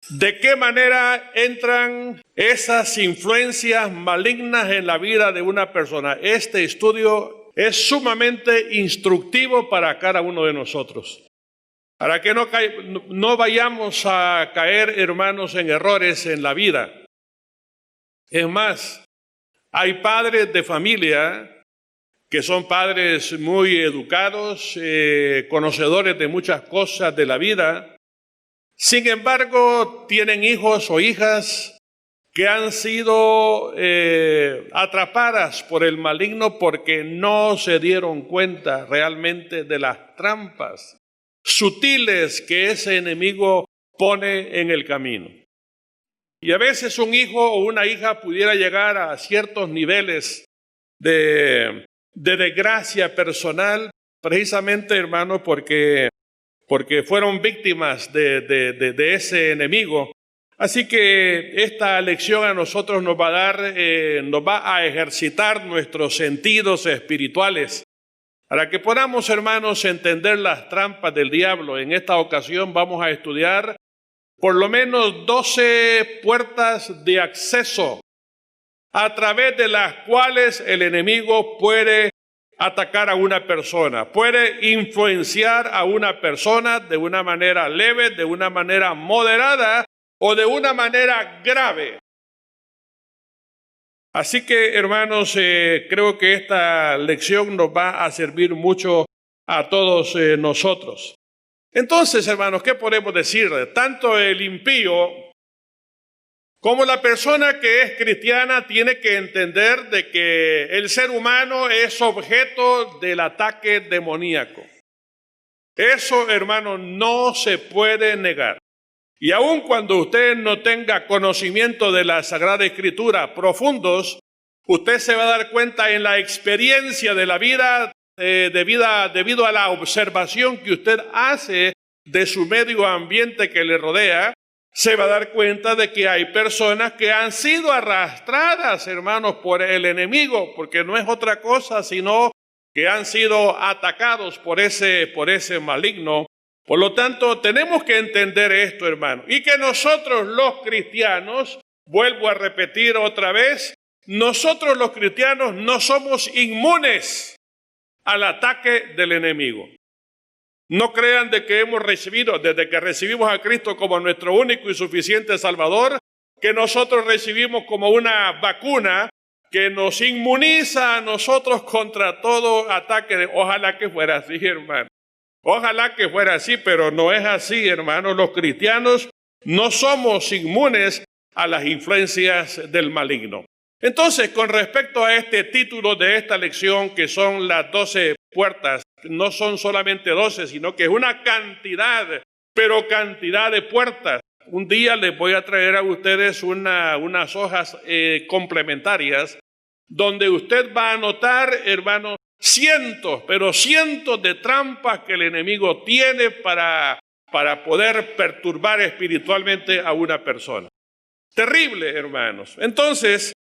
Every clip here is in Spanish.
¿De qué manera entran esas influencias malignas en la vida de una persona? Este estudio es sumamente instructivo para cada uno de nosotros. Para que no vayamos a caer, hermanos, en errores en la vida. Es más, hay padres de familia que son padres muy educados, conocedores de muchas cosas de la vida. Sin embargo, tienen hijos o hijas que han sido atrapadas por el maligno porque no se dieron cuenta realmente de las trampas sutiles que ese enemigo pone en el camino. Y a veces un hijo o una hija pudiera llegar a ciertos niveles de desgracia personal, precisamente, hermano, porque fueron víctimas de ese enemigo. Así que esta lección a nosotros nos va a ejercitar nuestros sentidos espirituales para que podamos, hermanos, entender las trampas del diablo. En esta ocasión vamos a estudiar por lo menos 12 puertas de acceso a través de las cuales el enemigo puede atacar a una persona, puede influenciar a una persona de una manera leve, de una manera moderada o de una manera grave. Así que, hermanos, creo que esta lección nos va a servir mucho a todos nosotros. Entonces, hermanos, ¿qué podemos decir? Tanto el impío como la persona que es cristiana tiene que entender de que el ser humano es objeto del ataque demoníaco. Eso, hermano, no se puede negar. Y aun cuando usted no tenga conocimiento de la Sagrada Escritura profundos, usted se va a dar cuenta en la experiencia de la vida, debido a la observación que usted hace de su medio ambiente que le rodea, se va a dar cuenta de que hay personas que han sido arrastradas, hermanos, por el enemigo, porque no es otra cosa sino que han sido atacados por ese maligno. Por lo tanto, tenemos que entender esto, hermano, y que nosotros los cristianos, vuelvo a repetir otra vez, nosotros los cristianos no somos inmunes al ataque del enemigo. No crean de que hemos recibido, desde que recibimos a Cristo como nuestro único y suficiente Salvador, que nosotros recibimos como una vacuna que nos inmuniza a nosotros contra todo ataque. Ojalá que fuera así, hermano. Ojalá que fuera así, pero no es así, hermano. Los cristianos no somos inmunes a las influencias del maligno. Entonces, con respecto a este título de esta lección, que son las 12 puertas, no son solamente 12, sino que es una cantidad, pero cantidad de puertas. Un día les voy a traer a ustedes unas hojas complementarias, donde usted va a notar, hermano, cientos, pero cientos de trampas que el enemigo tiene para poder perturbar espiritualmente a una persona. Terrible, hermanos. Entonces,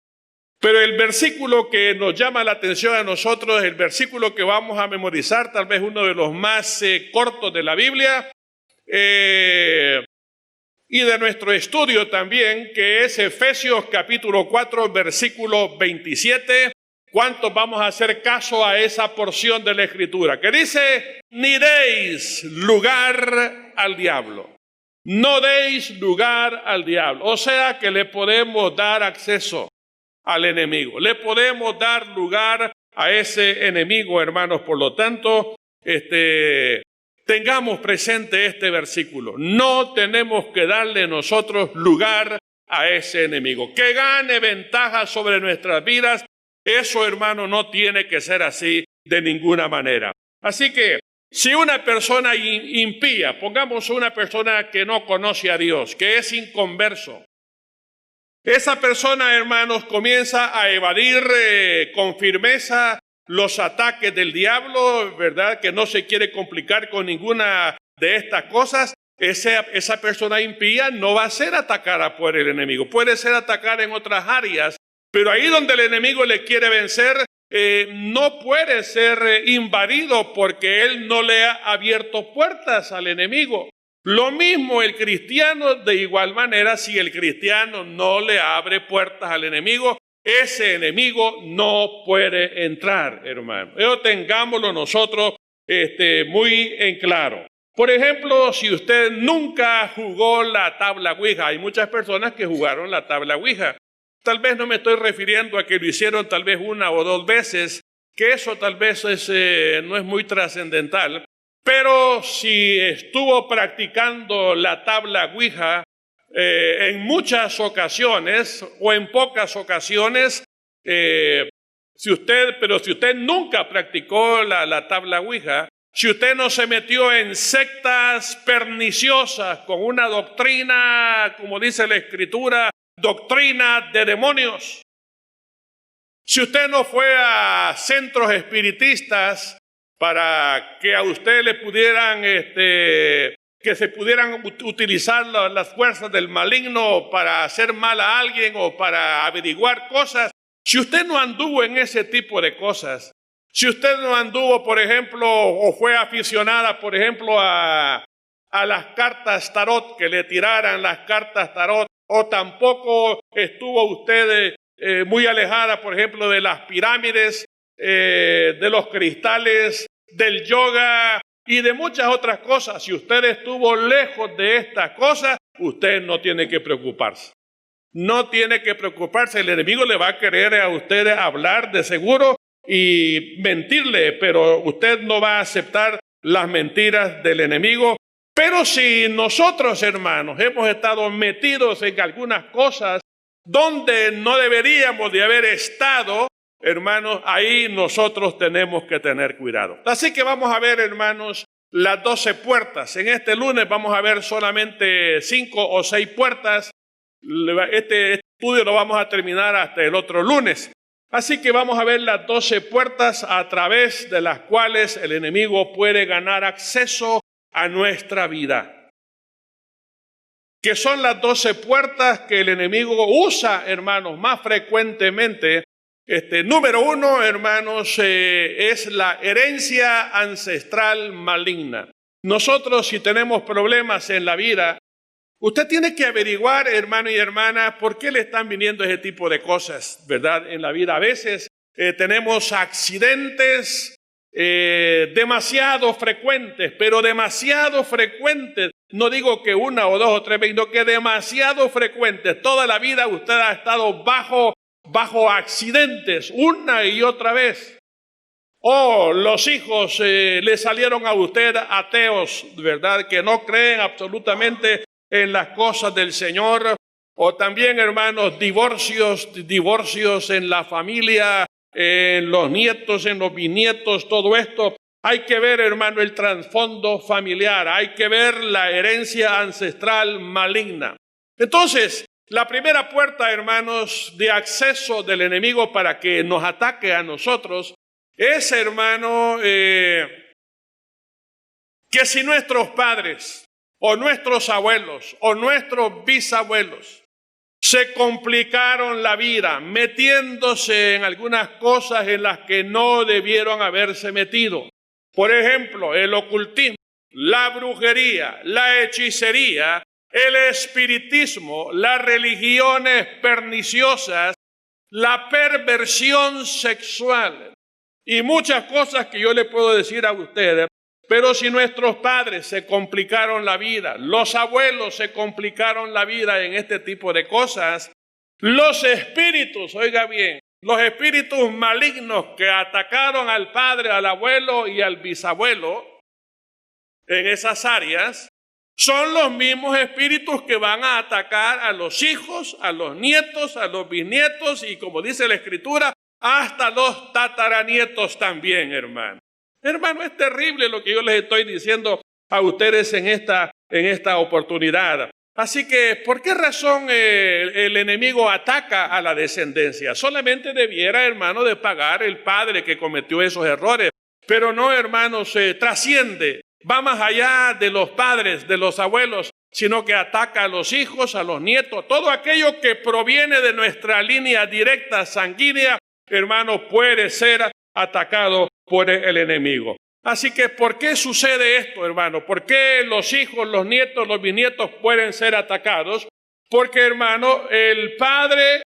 pero el versículo que nos llama la atención a nosotros, el versículo que vamos a memorizar, tal vez uno de los más cortos de la Biblia, y de nuestro estudio también, que es Efesios capítulo 4, versículo 27. ¿Cuántos vamos a hacer caso a esa porción de la Escritura? Que dice, ni deis lugar al diablo. No deis lugar al diablo. O sea que le podemos dar acceso al enemigo. Le podemos dar lugar a ese enemigo, hermanos. Por lo tanto, tengamos presente este versículo. No tenemos que darle nosotros lugar a ese enemigo. Que gane ventaja sobre nuestras vidas. Eso, hermano, no tiene que ser así de ninguna manera. Así que, si una persona impía, pongamos una persona que no conoce a Dios, que es inconverso, esa persona, hermanos, comienza a evadir con firmeza los ataques del diablo, ¿verdad? Que no se quiere complicar con ninguna de estas cosas. Esa persona impía no va a ser atacada por el enemigo. Puede ser atacada en otras áreas, pero ahí donde el enemigo le quiere vencer, no puede ser invadido porque él no le ha abierto puertas al enemigo. Lo mismo el cristiano, de igual manera, si el cristiano no le abre puertas al enemigo, ese enemigo no puede entrar, hermano. Eso tengámoslo nosotros muy en claro. Por ejemplo, si usted nunca jugó la tabla Ouija, hay muchas personas que jugaron la tabla Ouija. Tal vez no me estoy refiriendo a que lo hicieron tal vez una o dos veces, que eso tal vez no es muy trascendental. Pero si estuvo practicando la tabla Ouija en muchas ocasiones o en pocas ocasiones, si usted nunca practicó la tabla Ouija, si usted no se metió en sectas perniciosas con una doctrina, como dice la Escritura, doctrina de demonios, si usted no fue a centros espiritistas para que a usted le pudieran, que se pudieran utilizar las fuerzas del maligno para hacer mal a alguien o para averiguar cosas, si usted no anduvo en ese tipo de cosas, si usted no anduvo, por ejemplo, o fue aficionada, por ejemplo, a las cartas tarot, que le tiraran las cartas tarot, o tampoco estuvo usted muy alejada, por ejemplo, de las pirámides, de los cristales, del yoga y de muchas otras cosas. Si usted estuvo lejos de estas cosas, usted no tiene que preocuparse. No tiene que preocuparse. El enemigo le va a querer a usted hablar de seguro y mentirle, pero usted no va a aceptar las mentiras del enemigo. Pero si nosotros, hermanos, hemos estado metidos en algunas cosas donde no deberíamos de haber estado, hermanos, ahí nosotros tenemos que tener cuidado. Así que vamos a ver, hermanos, las 12 puertas. En este lunes vamos a ver solamente 5 o 6 puertas. Este estudio lo vamos a terminar hasta el otro lunes. Así que vamos a ver las 12 puertas a través de las cuales el enemigo puede ganar acceso a nuestra vida. Que son las 12 puertas que el enemigo usa, hermanos, más frecuentemente. Número 1, hermanos, es la herencia ancestral maligna. Nosotros, si tenemos problemas en la vida, usted tiene que averiguar, hermano y hermana, por qué le están viniendo ese tipo de cosas, ¿verdad? En la vida a veces tenemos accidentes demasiado frecuentes, pero demasiado frecuentes. No digo que una o dos o tres veces, sino que demasiado frecuentes. Toda la vida usted ha estado bajo accidentes una y otra vez. O los hijos le salieron a usted ateos, ¿verdad? Que no creen absolutamente en las cosas del Señor. O también, hermanos, divorcios en la familia, en los nietos, en los bisnietos, todo esto. Hay que ver, hermano, el trasfondo familiar. Hay que ver la herencia ancestral maligna. Entonces, la primera puerta, hermanos, de acceso del enemigo para que nos ataque a nosotros es, hermano, que si nuestros padres o nuestros abuelos o nuestros bisabuelos se complicaron la vida metiéndose en algunas cosas en las que no debieron haberse metido. Por ejemplo, el ocultismo, la brujería, la hechicería, el espiritismo, las religiones perniciosas, la perversión sexual y muchas cosas que yo le puedo decir a ustedes. Pero si nuestros padres se complicaron la vida, los abuelos se complicaron la vida en este tipo de cosas, los espíritus, oiga bien, los espíritus malignos que atacaron al padre, al abuelo y al bisabuelo en esas áreas, son los mismos espíritus que van a atacar a los hijos, a los nietos, a los bisnietos y, como dice la Escritura, hasta los tataranietos también, hermano. Hermano, es terrible lo que yo les estoy diciendo a ustedes en esta oportunidad. Así que, ¿por qué razón el enemigo ataca a la descendencia? Solamente debiera, hermano, de pagar el padre que cometió esos errores. Pero no, hermanos, trasciende, va más allá de los padres, de los abuelos, sino que ataca a los hijos, a los nietos. Todo aquello que proviene de nuestra línea directa sanguínea, hermano, puede ser atacado por el enemigo. Así que, ¿por qué sucede esto, hermano? ¿Por qué los hijos, los nietos, los bisnietos pueden ser atacados? Porque, hermano, el padre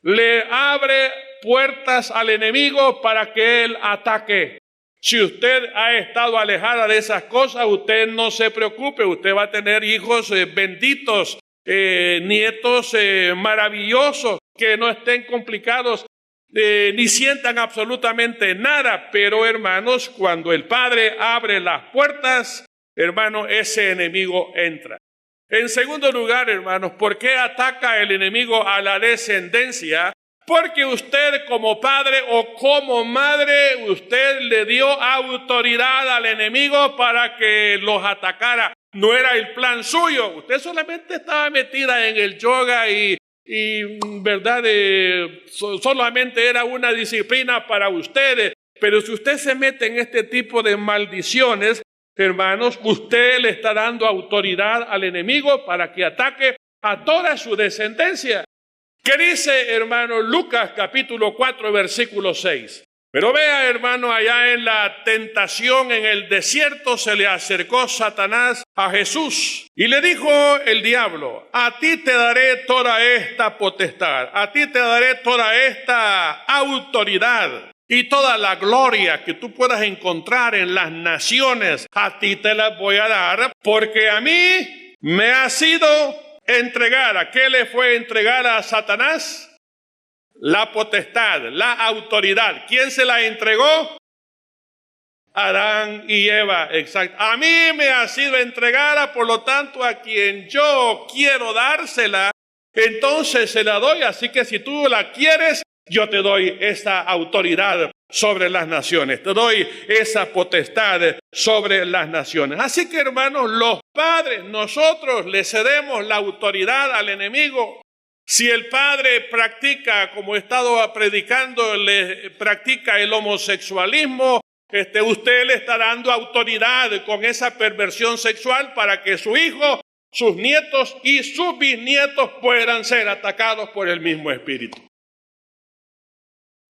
le abre puertas al enemigo para que él ataque. Si usted ha estado alejada de esas cosas, usted no se preocupe, usted va a tener hijos benditos, nietos maravillosos, que no estén complicados, ni sientan absolutamente nada. Pero, hermanos, cuando el padre abre las puertas, hermano, ese enemigo entra. En segundo lugar, hermanos, ¿por qué ataca el enemigo a la descendencia? Porque usted como padre o como madre, usted le dio autoridad al enemigo para que los atacara. No era el plan suyo. Usted solamente estaba metida en el yoga y verdad, solamente era una disciplina para ustedes. Pero si usted se mete en este tipo de maldiciones, hermanos, usted le está dando autoridad al enemigo para que ataque a toda su descendencia. ¿Qué dice, hermano, Lucas capítulo 4, versículo 6? Pero vea, hermano, allá en la tentación en el desierto se le acercó Satanás a Jesús y le dijo el diablo: a ti te daré toda esta potestad, a ti te daré toda esta autoridad y toda la gloria que tú puedas encontrar en las naciones, a ti te las voy a dar, porque a mí me ha sido entregada. ¿Qué le fue entregada a Satanás? La potestad, la autoridad. ¿Quién se la entregó? Adán y Eva, exacto. A mí me ha sido entregada, por lo tanto, a quien yo quiero dársela, entonces se la doy. Así que si tú la quieres, yo te doy esa autoridad sobre las naciones, te doy esa potestad sobre las naciones. Así que, hermanos, los padres, nosotros le cedemos la autoridad al enemigo. Si el padre practica, como he estado predicando, le practica el homosexualismo, usted le está dando autoridad con esa perversión sexual para que su hijo, sus nietos y sus bisnietos puedan ser atacados por el mismo espíritu.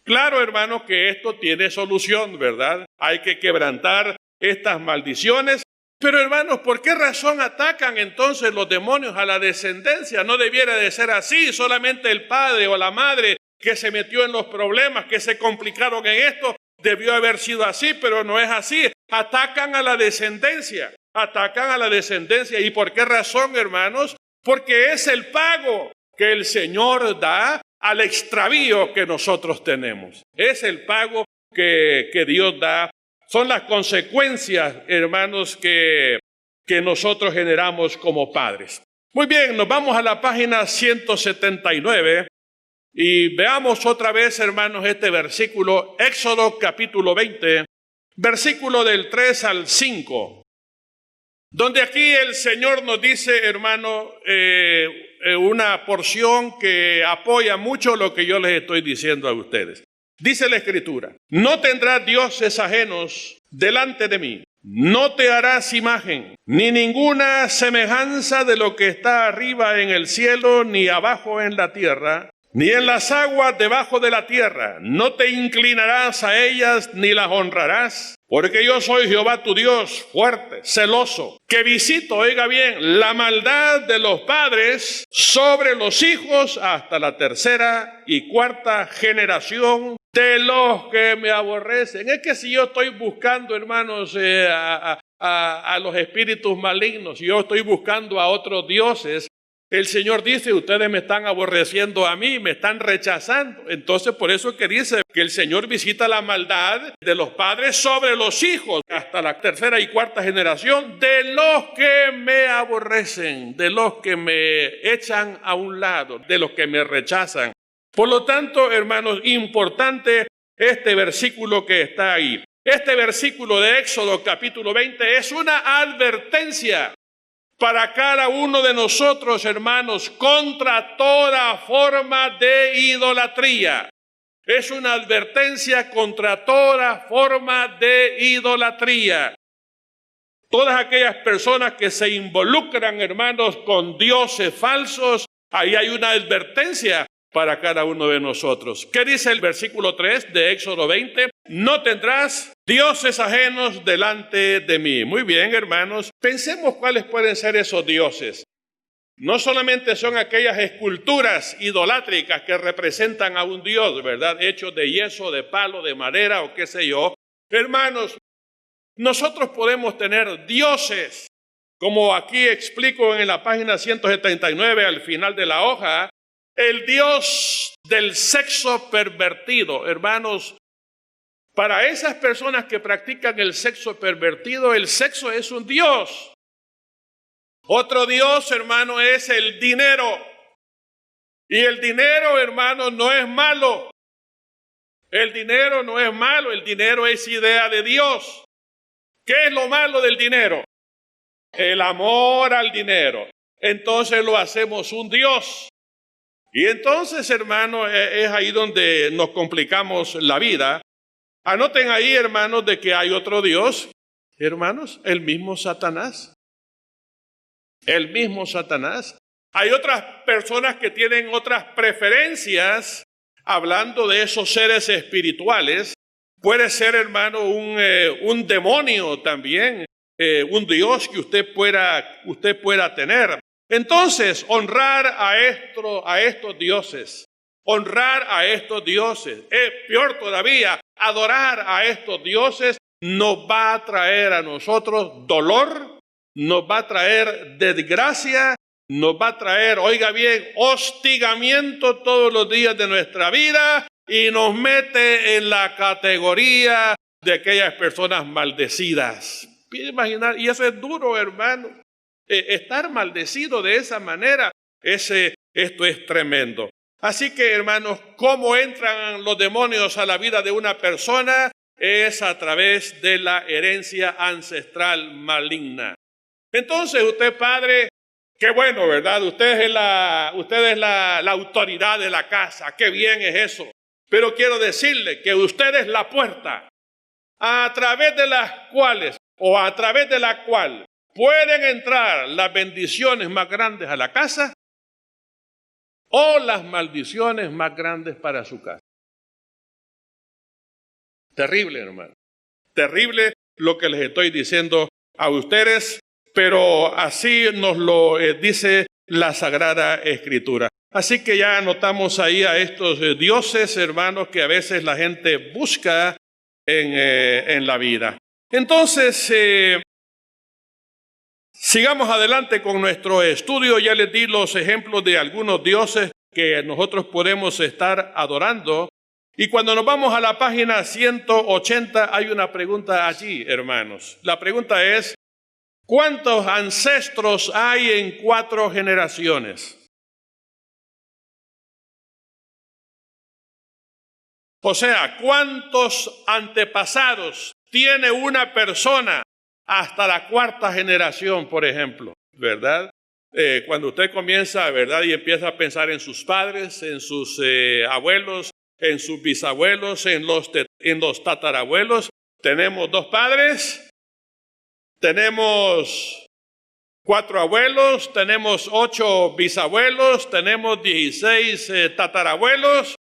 Claro, hermanos, que esto tiene solución, ¿verdad? Hay que quebrantar estas maldiciones. Pero, hermanos, ¿por qué razón atacan entonces los demonios a la descendencia? No debiera de ser así. Solamente el padre o la madre que se metió en los problemas, que se complicaron en esto, debió haber sido así, pero no es así. Atacan a la descendencia. Atacan a la descendencia. ¿Y por qué razón, hermanos? Porque es el pago que el Señor da al extravío que nosotros tenemos. Es el pago que Dios da. Son las consecuencias, hermanos, que nosotros generamos como padres. Muy bien, nos vamos a la página 179 y veamos otra vez, hermanos, este versículo, Éxodo capítulo 20, versículo del 3 al 5, donde aquí el Señor nos dice, hermano, una porción que apoya mucho lo que yo les estoy diciendo a ustedes. Dice la Escritura: no tendrás dioses ajenos delante de mí, no te harás imagen, ni ninguna semejanza de lo que está arriba en el cielo, ni abajo en la tierra, ni en las aguas debajo de la tierra. No te inclinarás a ellas, ni las honrarás, porque yo soy Jehová tu Dios, fuerte, celoso, que visito, oiga bien, la maldad de los padres sobre los hijos hasta la tercera y cuarta generación de los que me aborrecen. Es que si yo estoy buscando, hermanos, a los espíritus malignos, si yo estoy buscando a otros dioses, el Señor dice: ustedes me están aborreciendo a mí, me están rechazando. Entonces, por eso es que dice que el Señor visita la maldad de los padres sobre los hijos hasta la tercera y cuarta generación de los que me aborrecen, de los que me echan a un lado, de los que me rechazan. Por lo tanto, hermanos, importante este versículo que está ahí. Este versículo de Éxodo capítulo 20 es una advertencia para cada uno de nosotros, hermanos, contra toda forma de idolatría. Es una advertencia contra toda forma de idolatría. Todas aquellas personas que se involucran, hermanos, con dioses falsos, ahí hay una advertencia para cada uno de nosotros. ¿Qué dice el versículo 3 de Éxodo 20? no tendrás dioses ajenos delante de mí. Muy bien, hermanos, pensemos cuáles pueden ser esos dioses. No solamente son aquellas esculturas idolátricas que representan a un dios, ¿verdad? Hechos de yeso, de palo, de madera o qué sé yo. Hermanos, nosotros podemos tener dioses, como aquí explico en la página 179 al final de la hoja, el dios del sexo pervertido. Hermanos, para esas personas que practican el sexo pervertido, el sexo es un dios. Otro dios, hermano, es el dinero. Y el dinero, hermano, no es malo. El dinero no es malo, el dinero es idea de Dios. ¿Qué es lo malo del dinero? El amor al dinero. Entonces lo hacemos un dios. Y entonces, hermano, es ahí donde nos complicamos la vida. Anoten ahí, hermanos, de que hay otro dios. Hermanos, el mismo Satanás. El mismo Satanás. Hay otras personas que tienen otras preferencias hablando de esos seres espirituales. Puede ser, hermano, un demonio también, un dios que usted pueda tener. Entonces, honrar a estos dioses, honrar a estos dioses, es peor todavía, adorar a estos dioses nos va a traer a nosotros dolor, nos va a traer desgracia, nos va a traer, oiga bien, hostigamiento todos los días de nuestra vida y nos mete en la categoría de aquellas personas maldecidas. ¿Puede imaginar? Y eso es duro, hermano. Estar maldecido de esa manera, esto es tremendo. Así que, hermanos, ¿cómo entran los demonios a la vida de una persona? Es a través de la herencia ancestral maligna. Entonces, usted, padre, qué bueno, ¿verdad? Usted es la autoridad de la casa. Qué bien es eso. Pero quiero decirle que usted es la puerta a través de las cuales o a través de la cual pueden entrar las bendiciones más grandes a la casa o las maldiciones más grandes para su casa. Terrible, hermano. Terrible lo que les estoy diciendo a ustedes, pero así nos lo dice la Sagrada Escritura. Así que ya anotamos ahí a estos dioses, hermanos, que a veces la gente busca en la vida. Entonces, sigamos adelante con nuestro estudio. Ya les di los ejemplos de algunos dioses que nosotros podemos estar adorando. Y cuando nos vamos a la página 180 hay una pregunta allí, hermanos. La pregunta es, ¿cuántos ancestros hay en 4 generaciones? O sea, ¿cuántos antepasados tiene una persona hasta la 4ª generación, por ejemplo? ¿Verdad? Cuando usted comienza, ¿verdad? Y empieza a pensar en sus padres, en sus abuelos, en sus bisabuelos, en los tatarabuelos. Tenemos 2 padres, tenemos 4 abuelos, tenemos 8 bisabuelos, tenemos 16 tatarabuelos.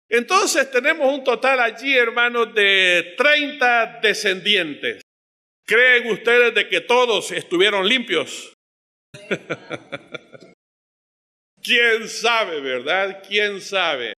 Entonces tenemos un total allí, hermanos, de 30 descendientes. ¿Creen ustedes de que todos estuvieron limpios? ¿Quién sabe, verdad? ¿Quién sabe?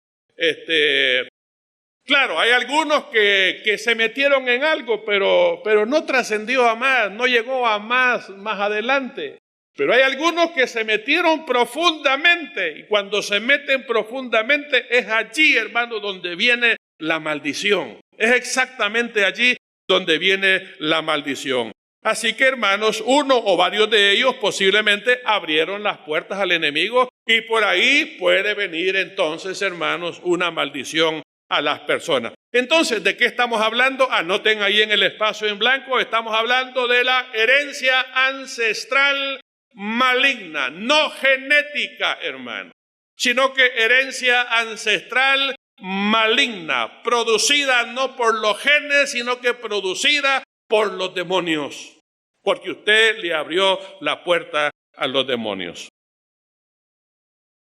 Claro, hay algunos que se metieron en algo, pero no trascendió a más, no llegó a más adelante. Pero hay algunos que se metieron profundamente, y cuando se meten profundamente es allí, hermano, donde viene la maldición. Es exactamente allí donde viene la maldición. Así que, hermanos, uno o varios de ellos posiblemente abrieron las puertas al enemigo y por ahí puede venir entonces, hermanos, una maldición a las personas. Entonces, ¿de qué estamos hablando? Anoten ahí en el espacio en blanco, estamos hablando de la herencia ancestral maligna, no genética, hermano, sino que herencia ancestral maligna, producida no por los genes, sino que producida por los demonios, porque usted le abrió la puerta a los demonios.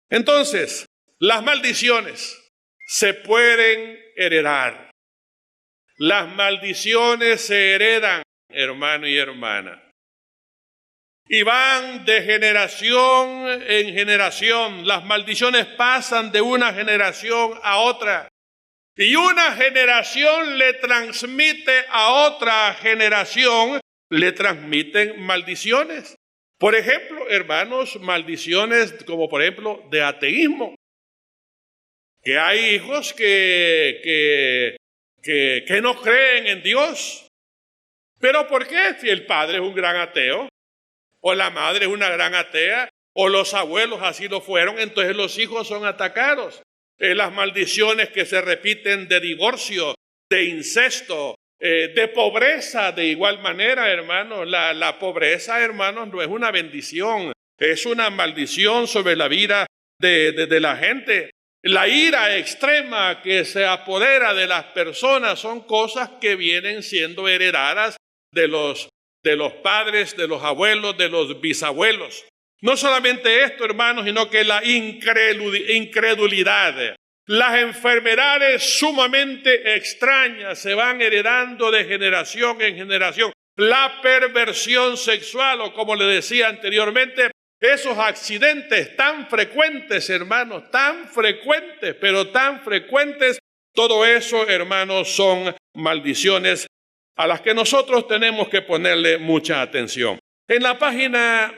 Entonces, las maldiciones se pueden heredar. Las maldiciones se heredan, hermano y hermana. Y van de generación en generación. Las maldiciones pasan de una generación a otra. Y una generación le transmite a otra generación, le transmiten maldiciones. Por ejemplo, hermanos, maldiciones como por ejemplo de ateísmo. Que hay hijos que no creen en Dios. ¿Pero por qué? Si el padre es un gran ateo, o la madre es una gran atea, o los abuelos así lo fueron, entonces los hijos son atacados. Las maldiciones que se repiten de divorcio, de incesto, de pobreza, de igual manera, hermanos. La pobreza, hermanos, no es una bendición, es una maldición sobre la vida de la gente. La ira extrema que se apodera de las personas son cosas que vienen siendo heredadas de los padres, de los abuelos, de los bisabuelos. No solamente esto, hermanos, sino que la incredulidad, las enfermedades sumamente extrañas se van heredando de generación en generación. La perversión sexual, o como le decía anteriormente, esos accidentes tan frecuentes, hermanos, tan frecuentes, pero tan frecuentes, todo eso, hermanos, son maldiciones a las que nosotros tenemos que ponerle mucha atención. En la página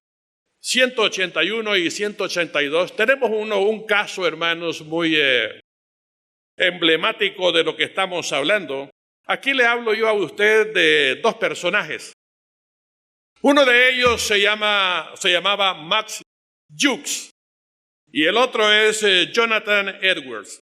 181 y 182 tenemos un caso, hermanos, muy emblemático de lo que estamos hablando. Aquí le hablo yo a usted de dos personajes. Uno de ellos se llamaba Max Jukes y el otro es Jonathan Edwards.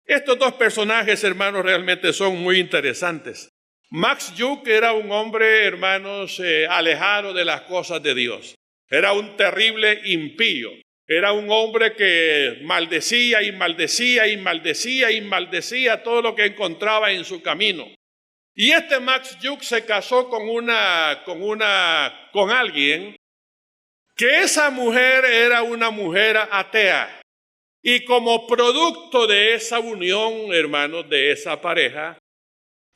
Estos dos personajes, hermanos, realmente son muy interesantes. Max Jukes era un hombre, hermanos, alejado de las cosas de Dios. Era un terrible impío. Era un hombre que maldecía y maldecía y maldecía y maldecía todo lo que encontraba en su camino. Y este Max Jukes se casó con alguien que esa mujer era una mujer atea. Y como producto de esa unión, hermanos, de esa pareja,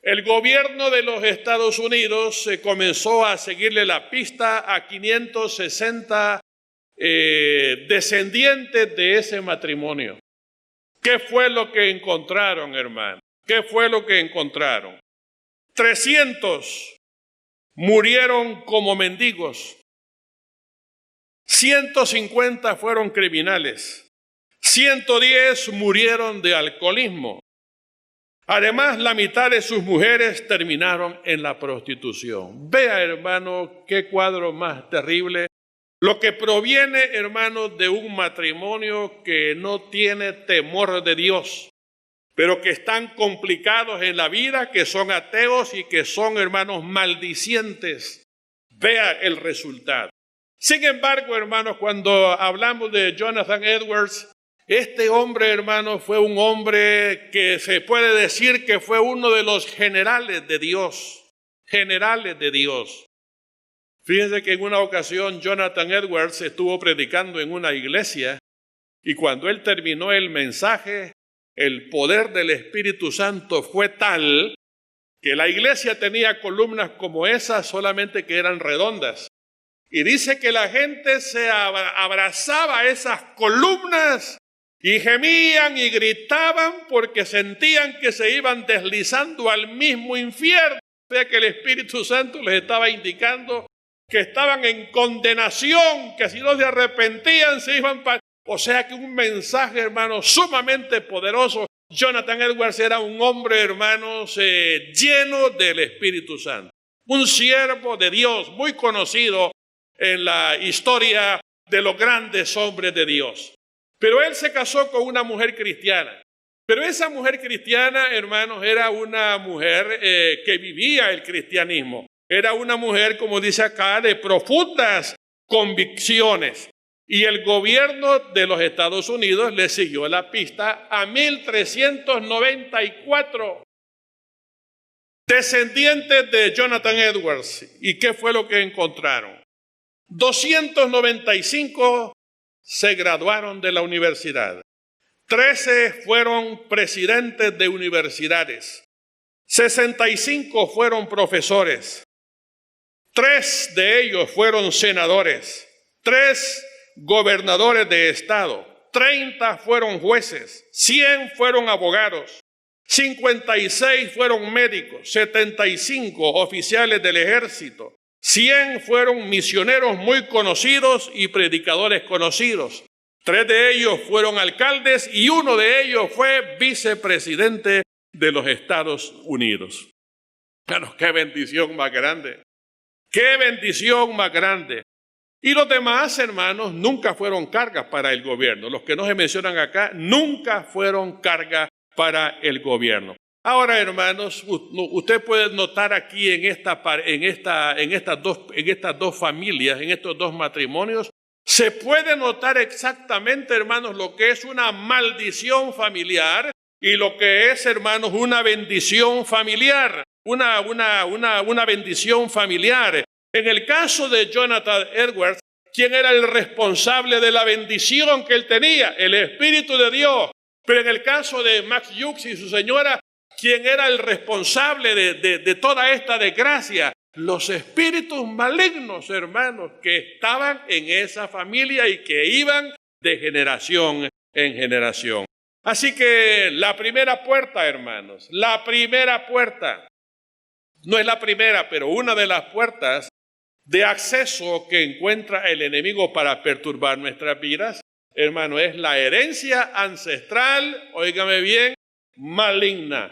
el gobierno de los Estados Unidos comenzó a seguirle la pista a 560 descendientes de ese matrimonio. ¿Qué fue lo que encontraron, hermano? ¿Qué fue lo que encontraron? 300 murieron como mendigos, 150 fueron criminales, 110 murieron de alcoholismo. Además, la mitad de sus mujeres terminaron en la prostitución. Vea, hermano, qué cuadro más terrible. Lo que proviene, hermano, de un matrimonio que no tiene temor de Dios, pero que están complicados en la vida, que son ateos y que son, hermanos, maldicientes. Vea el resultado. Sin embargo, hermanos, cuando hablamos de Jonathan Edwards, este hombre, hermanos, fue un hombre que se puede decir que fue uno de los generales de Dios. Generales de Dios. Fíjense que en una ocasión Jonathan Edwards estuvo predicando en una iglesia y cuando él terminó el mensaje, el poder del Espíritu Santo fue tal que la iglesia tenía columnas como esas, solamente que eran redondas. Y dice que la gente se abrazaba a esas columnas y gemían y gritaban porque sentían que se iban deslizando al mismo infierno. O sea que el Espíritu Santo les estaba indicando que estaban en condenación, que si no se arrepentían se iban para... O sea que un mensaje, hermanos, sumamente poderoso. Jonathan Edwards era un hombre, hermanos, lleno del Espíritu Santo. Un siervo de Dios, muy conocido en la historia de los grandes hombres de Dios. Pero él se casó con una mujer cristiana. Pero esa mujer cristiana, hermanos, era una mujer que vivía el cristianismo. Era una mujer, como dice acá, de profundas convicciones. Y el gobierno de los Estados Unidos le siguió la pista a 1394 descendientes de Jonathan Edwards. ¿Y qué fue lo que encontraron? 295 se graduaron de la universidad. 13 fueron presidentes de universidades. 65 fueron profesores, 3 de ellos fueron senadores, 3 gobernadores de estado, 30 fueron jueces, 100 fueron abogados, 56 fueron médicos, 75 oficiales del ejército, 100 fueron misioneros muy conocidos y predicadores conocidos. 3 de ellos fueron alcaldes y 1 de ellos fue vicepresidente de los Estados Unidos. Claro, qué bendición más grande. Qué bendición más grande. Y los demás, hermanos, nunca fueron cargas para el gobierno. Los que no se mencionan acá nunca fueron cargas para el gobierno. Ahora, hermanos, usted puede notar aquí en estas dos familias, en estos dos matrimonios, se puede notar exactamente, hermanos, lo que es una maldición familiar y lo que es, hermanos, una bendición familiar. Una bendición familiar. En el caso de Jonathan Edwards, ¿quién era el responsable de la bendición que él tenía? El Espíritu de Dios. Pero en el caso de Max Hughes y su señora, ¿quién era el responsable de toda esta desgracia? Los espíritus malignos, hermanos, que estaban en esa familia y que iban de generación en generación. Así que la primera puerta, hermanos, la primera puerta, no es la primera, pero una de las puertas de acceso que encuentra el enemigo para perturbar nuestras vidas, hermano, es la herencia ancestral, óigame bien, maligna.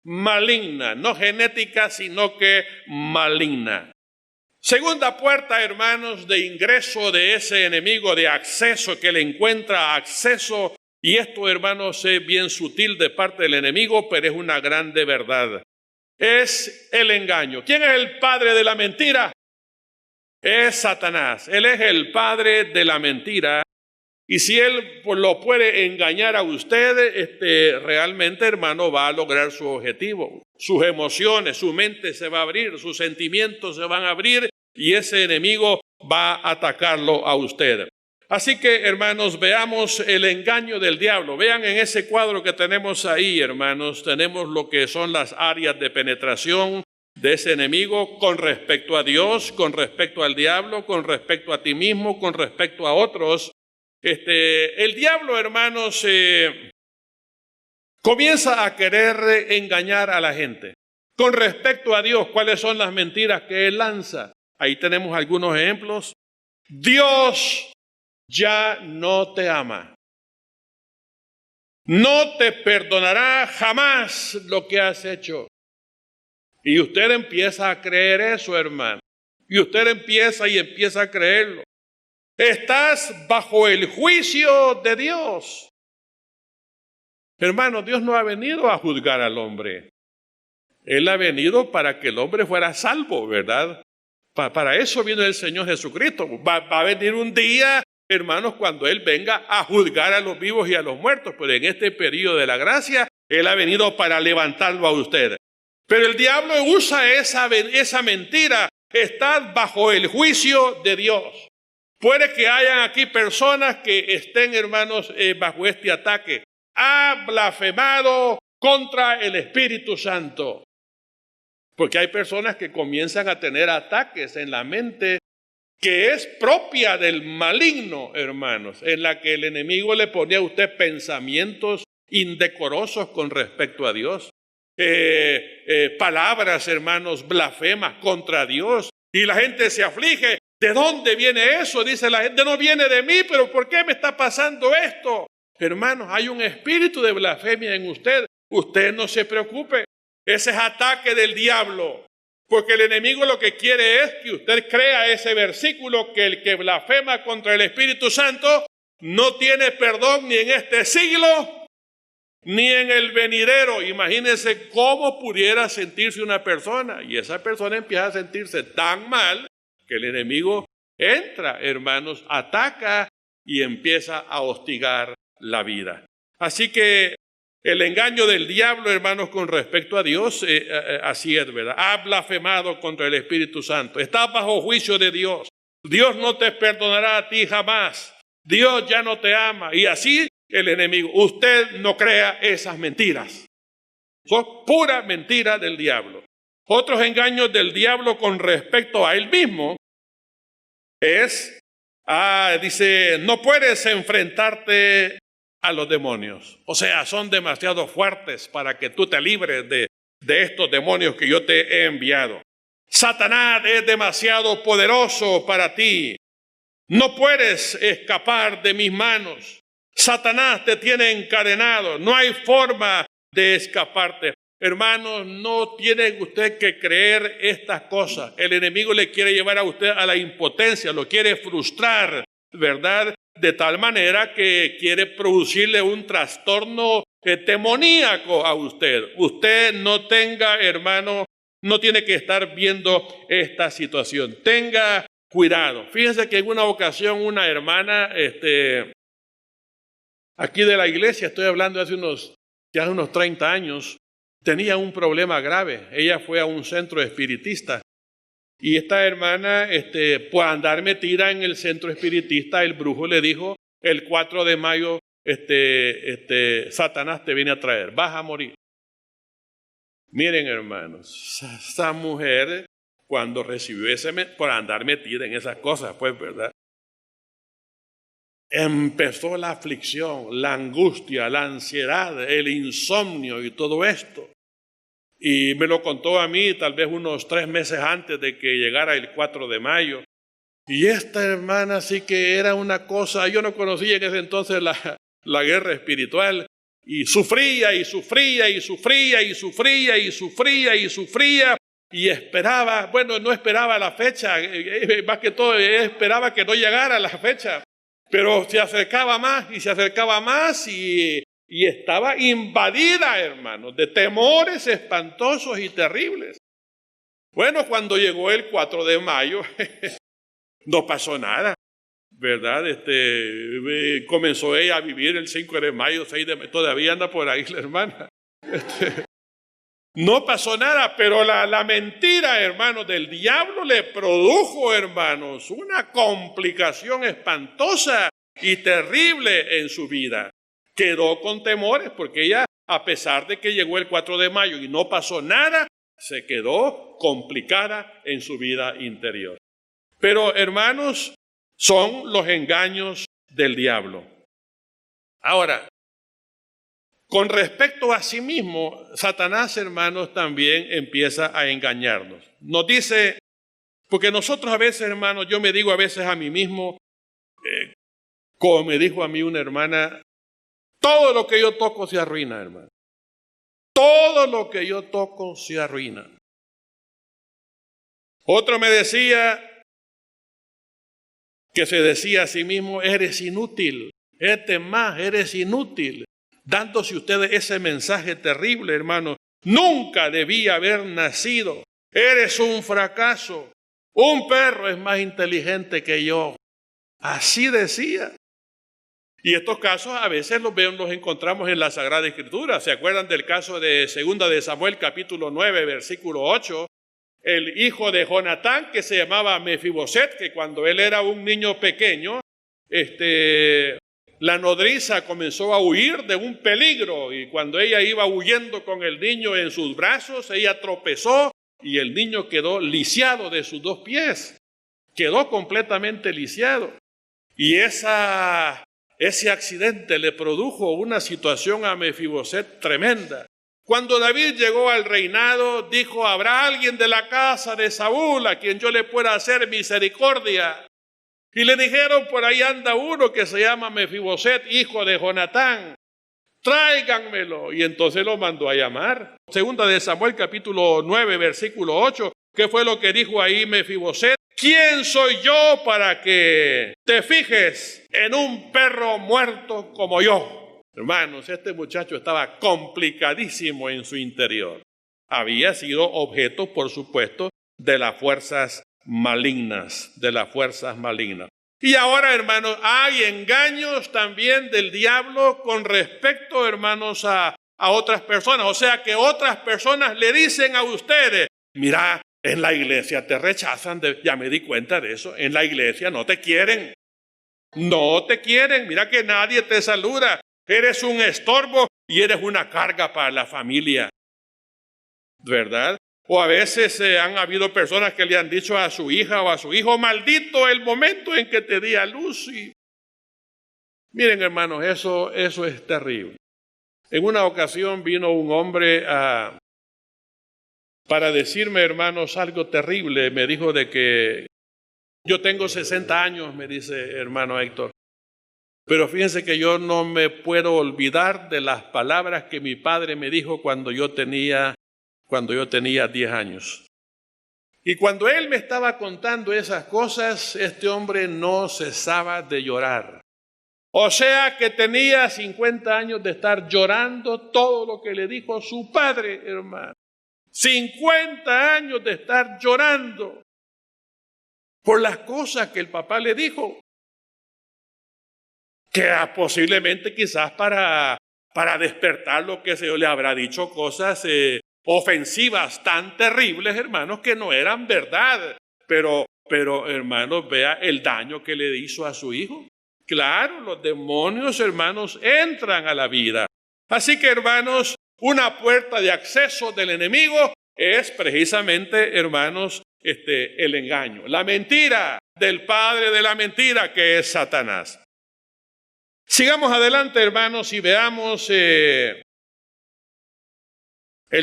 Maligna, no genética, sino que maligna. Segunda puerta, hermanos, de ingreso de ese enemigo, de acceso, que le encuentra acceso, y esto, hermanos, es bien sutil de parte del enemigo, pero es una grande verdad. Es el engaño. ¿Quién es el padre de la mentira? Es Satanás. Él es el padre de la mentira. Y si él lo puede engañar a usted, realmente, hermano, va a lograr su objetivo. Sus emociones, su mente se va a abrir, sus sentimientos se van a abrir y ese enemigo va a atacarlo a usted. Así que, hermanos, veamos el engaño del diablo. Vean en ese cuadro que tenemos ahí, hermanos, tenemos lo que son las áreas de penetración de ese enemigo con respecto a Dios, con respecto al diablo, con respecto a ti mismo, con respecto a otros. El diablo, hermanos, comienza a querer engañar a la gente. Con respecto a Dios, ¿cuáles son las mentiras que él lanza? Ahí tenemos algunos ejemplos. Dios ya no te ama. No te perdonará jamás lo que has hecho. Y usted empieza a creer eso, hermano. Y usted empieza a creerlo. Estás bajo el juicio de Dios. Hermano, Dios no ha venido a juzgar al hombre. Él ha venido para que el hombre fuera salvo, ¿verdad? Para eso vino el Señor Jesucristo. Va a venir un día, hermanos, cuando Él venga a juzgar a los vivos y a los muertos. Pero en este periodo de la gracia, Él ha venido para levantarlo a usted. Pero el diablo usa esa mentira. Estás bajo el juicio de Dios. Puede que hayan aquí personas que estén, hermanos, bajo este ataque. Ha blasfemado contra el Espíritu Santo. Porque hay personas que comienzan a tener ataques en la mente que es propia del maligno, hermanos, en la que el enemigo le pone a usted pensamientos indecorosos con respecto a Dios. Palabras, hermanos, blasfemas contra Dios. Y la gente se aflige. ¿De dónde viene eso? Dice la gente, no viene de mí, pero ¿por qué me está pasando esto? Hermanos, hay un espíritu de blasfemia en usted. Usted no se preocupe. Ese es ataque del diablo. Porque el enemigo lo que quiere es que usted crea ese versículo que el que blasfema contra el Espíritu Santo no tiene perdón ni en este siglo ni en el venidero. Imagínense cómo pudiera sentirse una persona. Y esa persona empieza a sentirse tan mal que el enemigo entra, hermanos, ataca y empieza a hostigar la vida. Así que el engaño del diablo, hermanos, con respecto a Dios, así es, ¿verdad? Ha blasfemado contra el Espíritu Santo. Está bajo juicio de Dios. Dios no te perdonará a ti jamás. Dios ya no te ama. Y así el enemigo. Usted no crea esas mentiras. Son pura mentira del diablo. Otros engaños del diablo con respecto a él mismo es, dice, no puedes enfrentarte a los demonios. O sea, son demasiado fuertes para que tú te libres de estos demonios que yo te he enviado. Satanás es demasiado poderoso para ti. No puedes escapar de mis manos. Satanás te tiene encadenado. No hay forma de escaparte. Hermanos, no tiene usted que creer estas cosas. El enemigo le quiere llevar a usted a la impotencia, lo quiere frustrar, ¿verdad? De tal manera que quiere producirle un trastorno demoníaco a usted. Usted no tenga, hermano, no tiene que estar viendo esta situación. Tenga cuidado. Fíjense que en una ocasión una hermana, aquí de la iglesia, estoy hablando hace unos 30 años, tenía un problema grave. Ella fue a un centro espiritista y esta hermana, por andar metida en el centro espiritista, el brujo le dijo, el 4 de mayo, Satanás te viene a traer, vas a morir. Miren, hermanos, esa mujer, cuando recibió por andar metida en esas cosas, pues, ¿verdad? Empezó la aflicción, la angustia, la ansiedad, el insomnio y todo esto. Y me lo contó a mí tal vez unos 3 meses antes de que llegara el 4 de mayo. Y esta hermana sí que era una cosa, yo no conocía en ese entonces la guerra espiritual. Y sufría y sufría y sufría y sufría y sufría y sufría. Y esperaba, bueno, no esperaba la fecha, más que todo esperaba que no llegara la fecha. Pero se acercaba más y se acercaba más y estaba invadida, hermanos, de temores espantosos y terribles. Bueno, cuando llegó el 4 de mayo, no pasó nada, ¿verdad? Comenzó ella a vivir el 5 de mayo, 6 de mayo, todavía anda por ahí la hermana. No pasó nada, pero la mentira, hermanos, del diablo le produjo, hermanos, una complicación espantosa y terrible en su vida. Quedó con temores porque ella, a pesar de que llegó el 4 de mayo y no pasó nada, se quedó complicada en su vida interior. Pero, hermanos, son los engaños del diablo. Ahora, con respecto a sí mismo, Satanás, hermanos, también empieza a engañarnos. Nos dice, porque nosotros a veces, hermanos, yo me digo a veces a mí mismo, como me dijo a mí una hermana, todo lo que yo toco se arruina, hermano. Todo lo que yo toco se arruina. Otro me decía, que se decía a sí mismo, eres inútil, eres inútil. Dándose ustedes ese mensaje terrible, hermano. Nunca debía haber nacido. Eres un fracaso. Un perro es más inteligente que yo. Así decía. Y estos casos a veces los encontramos en la Sagrada Escritura. ¿Se acuerdan del caso de 2 de Samuel, capítulo 9, versículo 8? El hijo de Jonatán, que se llamaba Mefiboset, que cuando él era un niño pequeño, la nodriza comenzó a huir de un peligro y cuando ella iba huyendo con el niño en sus brazos, ella tropezó y el niño quedó lisiado de sus 2 pies. Quedó completamente lisiado. Y ese accidente le produjo una situación a Mefiboset tremenda. Cuando David llegó al reinado, dijo, ¿habrá alguien de la casa de Saúl a quien yo le pueda hacer misericordia? Y le dijeron, por ahí anda uno que se llama Mefiboset, hijo de Jonatán. Tráiganmelo. Y entonces lo mandó a llamar. 2 de Samuel, capítulo 9, versículo 8. ¿Qué fue lo que dijo ahí Mefiboset? ¿Quién soy yo para que te fijes en un perro muerto como yo? Hermanos, este muchacho estaba complicadísimo en su interior. Había sido objeto, por supuesto, de las fuerzas malignas, Y ahora, hermanos, hay engaños también del diablo con respecto, hermanos, a otras personas. O sea, que otras personas le dicen a ustedes, mira, en la iglesia te rechazan, ya me di cuenta de eso, en la iglesia no te quieren, mira que nadie te saluda, eres un estorbo y eres una carga para la familia. ¿verdad? O a veces han habido personas que le han dicho a su hija o a su hijo, maldito el momento en que te di a luz. Y miren, hermanos, eso es terrible. En una ocasión vino un hombre para decirme, hermanos, algo terrible. Me dijo de que yo tengo 60 años, me dice hermano Héctor. Pero fíjense que yo no me puedo olvidar de las palabras que mi padre me dijo cuando yo tenía 10 años. Y cuando él me estaba contando esas cosas, este hombre no cesaba de llorar. O sea que tenía 50 años de estar llorando todo lo que le dijo su padre, hermano. 50 años de estar llorando por las cosas que el papá le dijo. Que posiblemente quizás para despertar lo que se le habrá dicho cosas ofensivas tan terribles, hermanos, que no eran verdad. Pero, hermanos, vea el daño que le hizo a su hijo. Claro, los demonios, hermanos, entran a la vida. Así que, hermanos, una puerta de acceso del enemigo es precisamente, hermanos, el engaño. La mentira del padre de la mentira, que es Satanás. Sigamos adelante, hermanos, y veamos el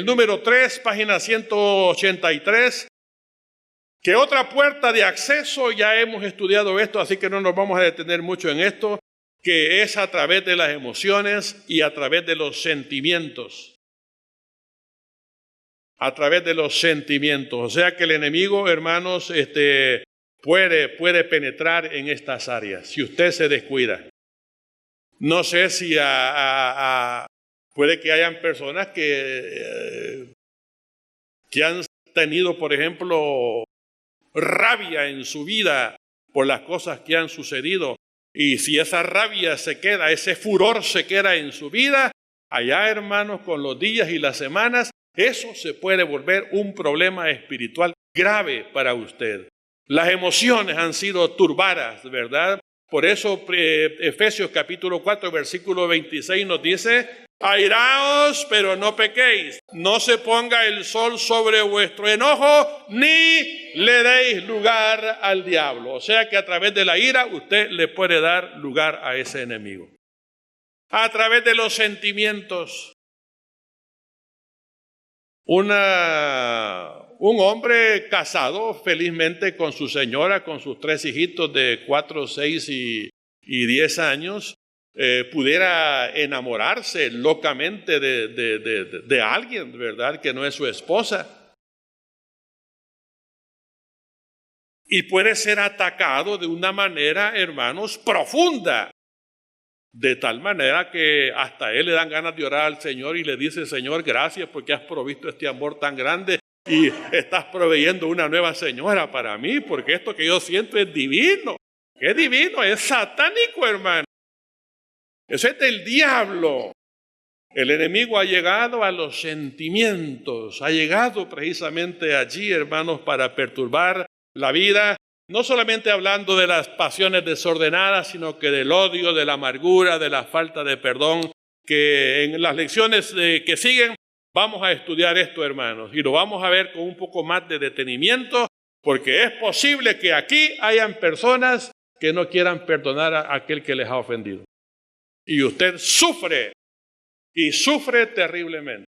número 3, página 183, que otra puerta de acceso, ya hemos estudiado esto, así que no nos vamos a detener mucho en esto, que es a través de las emociones y a través de los sentimientos. A través de los sentimientos. O sea que el enemigo, hermanos, puede penetrar en estas áreas, si usted se descuida. No sé si puede que hayan personas que han tenido, por ejemplo, rabia en su vida por las cosas que han sucedido. Y si esa rabia se queda, ese furor se queda en su vida, allá, hermanos, con los días y las semanas, eso se puede volver un problema espiritual grave para usted. Las emociones han sido turbadas, ¿verdad? Por eso Efesios capítulo 4, versículo 26 nos dice, airaos, pero no pequéis, no se ponga el sol sobre vuestro enojo, ni le deis lugar al diablo. O sea que a través de la ira usted le puede dar lugar a ese enemigo. A través de los sentimientos. Un hombre casado felizmente con su señora, con sus 3 hijitos de 4, 6 y 10 años, pudiera enamorarse locamente de alguien, ¿verdad?, que no es su esposa. Y puede ser atacado de una manera, hermanos, profunda. De tal manera que hasta él le dan ganas de orar al Señor y le dice, Señor, gracias porque has provisto este amor tan grande y estás proveyendo una nueva señora para mí, porque esto que yo siento es divino. ¿Qué divino? Es satánico, hermano. Eso es del diablo. El enemigo ha llegado a los sentimientos, ha llegado precisamente allí, hermanos, para perturbar la vida. No solamente hablando de las pasiones desordenadas, sino que del odio, de la amargura, de la falta de perdón, que en las lecciones que siguen vamos a estudiar esto, hermanos, y lo vamos a ver con un poco más de detenimiento, porque es posible que aquí hayan personas que no quieran perdonar a aquel que les ha ofendido. Y usted sufre, y sufre terriblemente.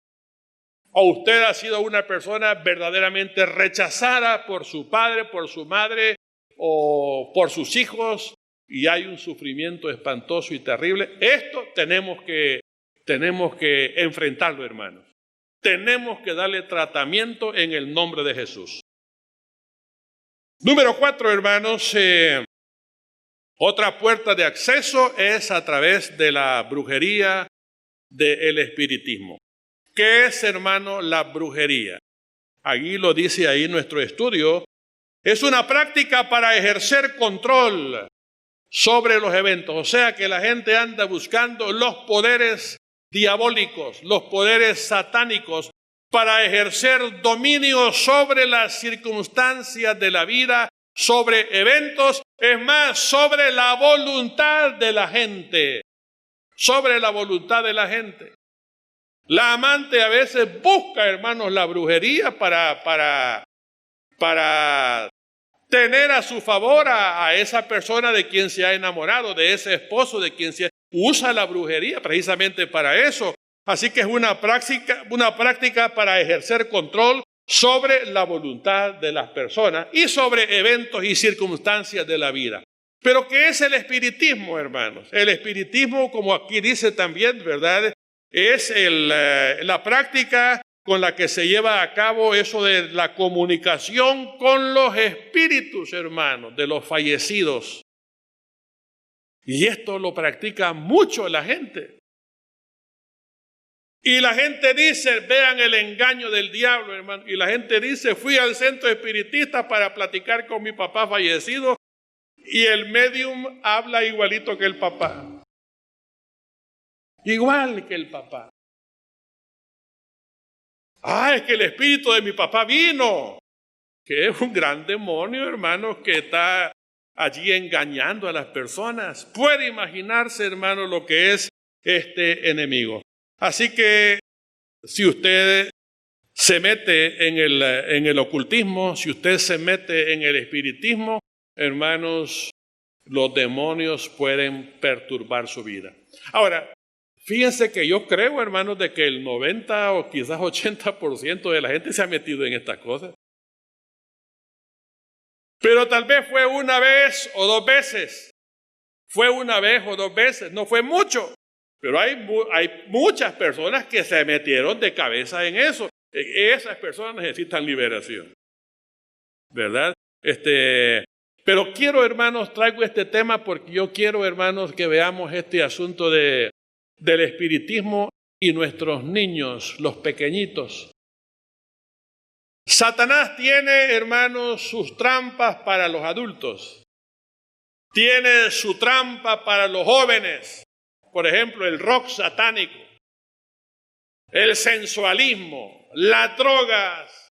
O usted ha sido una persona verdaderamente rechazada por su padre, por su madre o por sus hijos y hay un sufrimiento espantoso y terrible. Esto tenemos que enfrentarlo, hermanos. Tenemos que darle tratamiento en el nombre de Jesús. Número 4, hermanos, otra puerta de acceso es a través de la brujería, del espiritismo. ¿Qué es, hermano, la brujería? Allí lo dice ahí nuestro estudio. Es una práctica para ejercer control sobre los eventos. O sea que la gente anda buscando los poderes diabólicos, los poderes satánicos para ejercer dominio sobre las circunstancias de la vida, sobre eventos, es más, sobre la voluntad de la gente. Sobre la voluntad de la gente. La amante a veces busca, hermanos, la brujería para tener a su favor a esa persona de quien se ha enamorado, de ese esposo de quien se usa la brujería precisamente para eso. Así que es una práctica para ejercer control sobre la voluntad de las personas y sobre eventos y circunstancias de la vida. Pero ¿qué es el espiritismo, hermanos? El espiritismo, como aquí dice también, ¿verdad?, es la práctica con la que se lleva a cabo eso de la comunicación con los espíritus, hermanos, de los fallecidos. Y esto lo practica mucho la gente. Y la gente dice, vean el engaño del diablo, hermano. Y la gente dice, fui al centro espiritista para platicar con mi papá fallecido y el médium habla igualito que el papá. Igual que el papá. Es que el espíritu de mi papá vino. Que es un gran demonio, hermanos, que está allí engañando a las personas. Puede imaginarse, hermano, lo que es este enemigo. Así que si usted se mete en el ocultismo, si usted se mete en el espiritismo, hermanos, los demonios pueden perturbar su vida. Ahora, fíjense que yo creo, hermanos, de que el 90 o quizás 80% de la gente se ha metido en estas cosas. Pero tal vez fue una vez o dos veces. Fue una vez o dos veces, no fue mucho. Pero hay muchas personas que se metieron de cabeza en eso. Esas personas necesitan liberación, ¿verdad? Pero quiero, hermanos, traigo este tema porque yo quiero, hermanos, que veamos este asunto del espiritismo y nuestros niños, los pequeñitos. Satanás tiene, hermanos, sus trampas para los adultos. Tiene su trampa para los jóvenes. Por ejemplo, el rock satánico, el sensualismo, las drogas.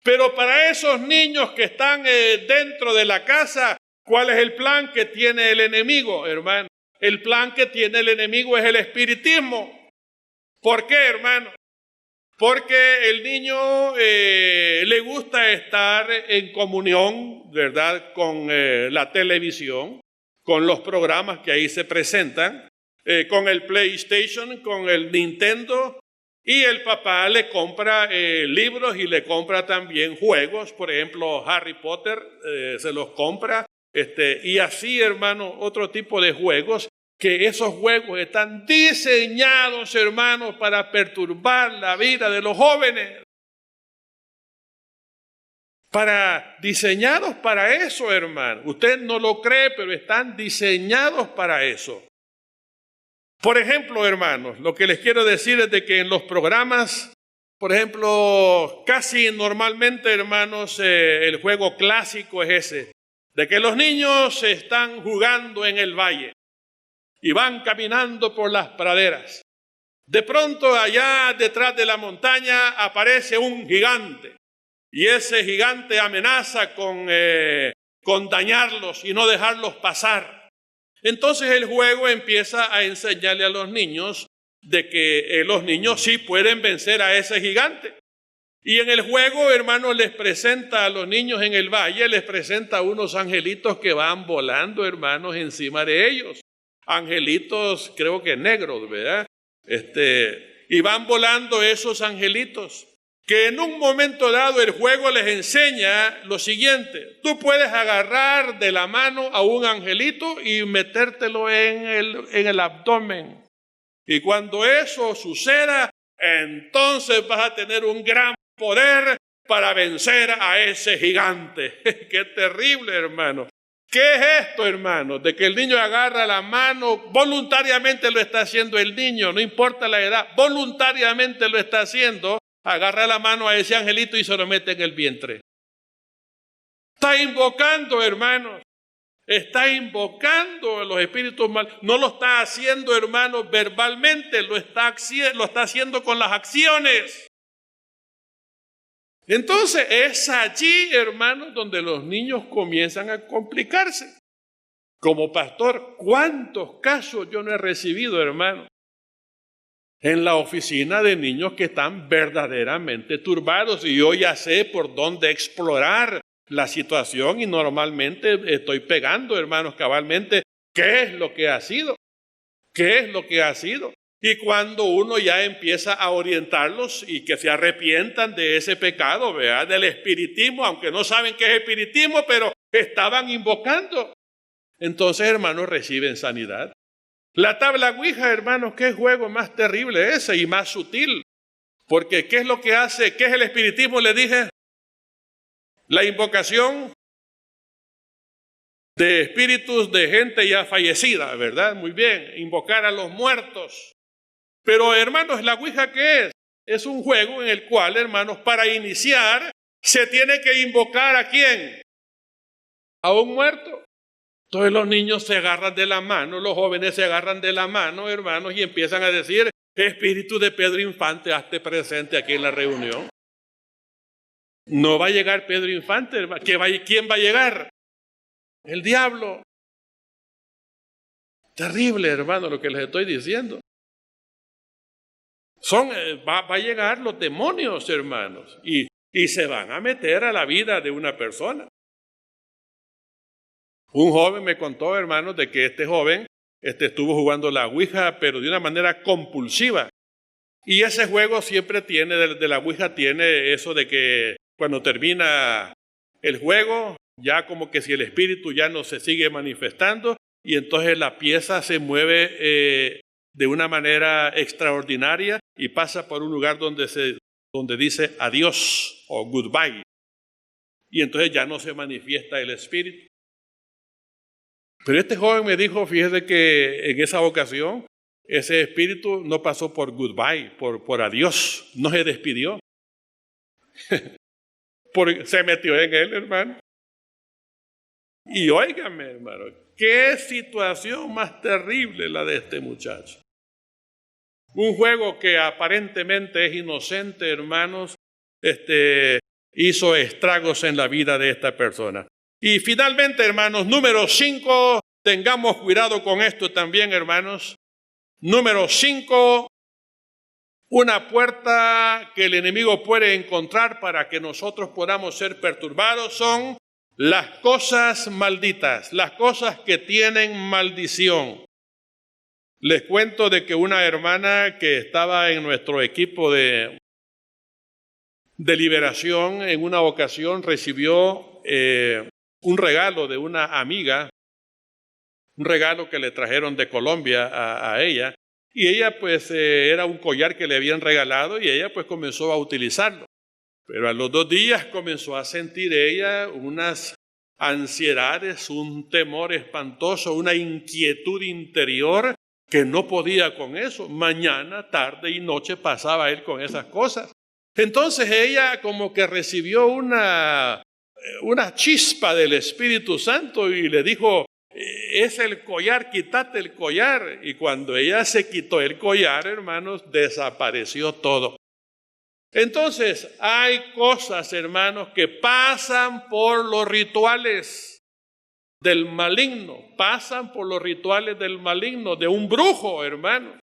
Pero para esos niños que están dentro de la casa, ¿cuál es el plan que tiene el enemigo, hermano? El plan que tiene el enemigo es el espiritismo. ¿Por qué, hermano? Porque el niño le gusta estar en comunión, ¿verdad?, con la televisión, con los programas que ahí se presentan, con el PlayStation, con el Nintendo, y el papá le compra libros y le compra también juegos. Por ejemplo, Harry Potter se los compra, y así, hermano, otro tipo de juegos, que esos juegos están diseñados, hermanos, para perturbar la vida de los jóvenes. Diseñados para eso, hermano. Usted no lo cree, pero están diseñados para eso. Por ejemplo, hermanos, lo que les quiero decir es de que en los programas, por ejemplo, casi normalmente, hermanos, el juego clásico es ese, de que los niños están jugando en el valle y van caminando por las praderas. De pronto, allá detrás de la montaña aparece un gigante y ese gigante amenaza con dañarlos y no dejarlos pasar. Entonces el juego empieza a enseñarle a los niños de que los niños sí pueden vencer a ese gigante. Y en el juego, hermanos, les presenta a los niños en el valle, les presenta unos angelitos que van volando, hermanos, encima de ellos. Angelitos, creo que negros, ¿verdad? Y van volando esos angelitos, que en un momento dado el juego les enseña lo siguiente: tú puedes agarrar de la mano a un angelito y metértelo en el abdomen. Y cuando eso suceda, entonces vas a tener un gran poder para vencer a ese gigante. ¡Qué terrible, hermano! ¿Qué es esto, hermano? De que el niño agarra la mano, voluntariamente lo está haciendo el niño, no importa la edad, voluntariamente lo está haciendo, agarra la mano a ese angelito y se lo mete en el vientre. Está invocando, hermanos, está invocando a los espíritus malos. No lo está haciendo, hermanos, verbalmente, lo está haciendo con las acciones. Entonces es allí, hermanos, donde los niños comienzan a complicarse. Como pastor, ¿cuántos casos yo no he recibido, hermano? en la oficina de niños que están verdaderamente turbados y yo ya sé por dónde explorar la situación y normalmente estoy pegando, hermanos, cabalmente, ¿qué es lo que ha sido? ¿Qué es lo que ha sido? Y cuando uno ya empieza a orientarlos y que se arrepientan de ese pecado, ¿verdad? Del espiritismo, aunque no saben qué es espiritismo, pero estaban invocando. Entonces, hermanos, reciben sanidad. La tabla Ouija, hermanos, qué juego más terrible ese y más sutil. Porque ¿qué es lo que hace? ¿Qué es el espiritismo? Le dije, la invocación de espíritus de gente ya fallecida, ¿verdad? Muy bien, invocar a los muertos. Pero, hermanos, ¿la Ouija qué es? Es un juego en el cual, hermanos, para iniciar se tiene que invocar ¿a quién? A un muerto. Entonces los niños se agarran de la mano, los jóvenes se agarran de la mano, hermanos, y empiezan a decir, espíritu de Pedro Infante, hazte presente aquí en la reunión. No va a llegar Pedro Infante, hermano. ¿Quién va a llegar? El diablo. Terrible, hermano, lo que les estoy diciendo. Va a llegar los demonios, hermanos, y se van a meter a la vida de una persona. Un joven me contó, hermanos, de que este joven estuvo jugando la Ouija, pero de una manera compulsiva. Y ese juego siempre tiene, de la Ouija, tiene eso de que cuando termina el juego, ya como que si el espíritu ya no se sigue manifestando, y entonces la pieza se mueve de una manera extraordinaria y pasa por un lugar donde dice adiós o goodbye. Y entonces ya no se manifiesta el espíritu. Pero este joven me dijo, fíjese que en esa ocasión, ese espíritu no pasó por goodbye, por adiós, no se despidió. Se metió en él, hermano. Y óigame, hermano, qué situación más terrible la de este muchacho. Un juego que aparentemente es inocente, hermanos, hizo estragos en la vida de esta persona. Y finalmente, hermanos, número 5, tengamos cuidado con esto también, hermanos. Número 5, una puerta que el enemigo puede encontrar para que nosotros podamos ser perturbados son las cosas malditas, las cosas que tienen maldición. Les cuento de que una hermana que estaba en nuestro equipo de liberación en una ocasión recibió un regalo de una amiga, un regalo que le trajeron de Colombia a ella, y ella pues era un collar que le habían regalado y ella pues comenzó a utilizarlo. Pero a los 2 días comenzó a sentir ella unas ansiedades, un temor espantoso, una inquietud interior que no podía con eso. Mañana, tarde y noche pasaba él con esas cosas. Entonces ella como que recibió una chispa del Espíritu Santo y le dijo, es el collar, quítate el collar. Y cuando ella se quitó el collar, hermanos, desapareció todo. Entonces, hay cosas, hermanos, que pasan por los rituales del maligno, pasan por los rituales del maligno, de un brujo, hermano.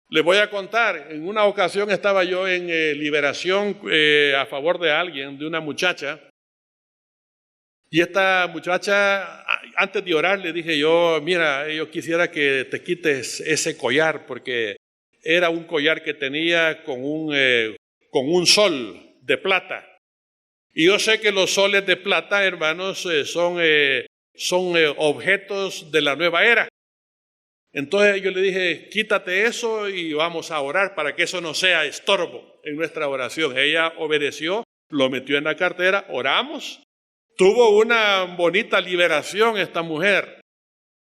Les voy a contar, en una ocasión estaba yo en liberación a favor de alguien, de una muchacha, y esta muchacha, antes de orar, le dije yo, mira, yo quisiera que te quites ese collar, porque era un collar que tenía con un sol de plata. Y yo sé que los soles de plata, hermanos, son objetos de la nueva era. Entonces yo le dije, quítate eso y vamos a orar para que eso no sea estorbo en nuestra oración. Ella obedeció, lo metió en la cartera, oramos. Tuvo una bonita liberación esta mujer.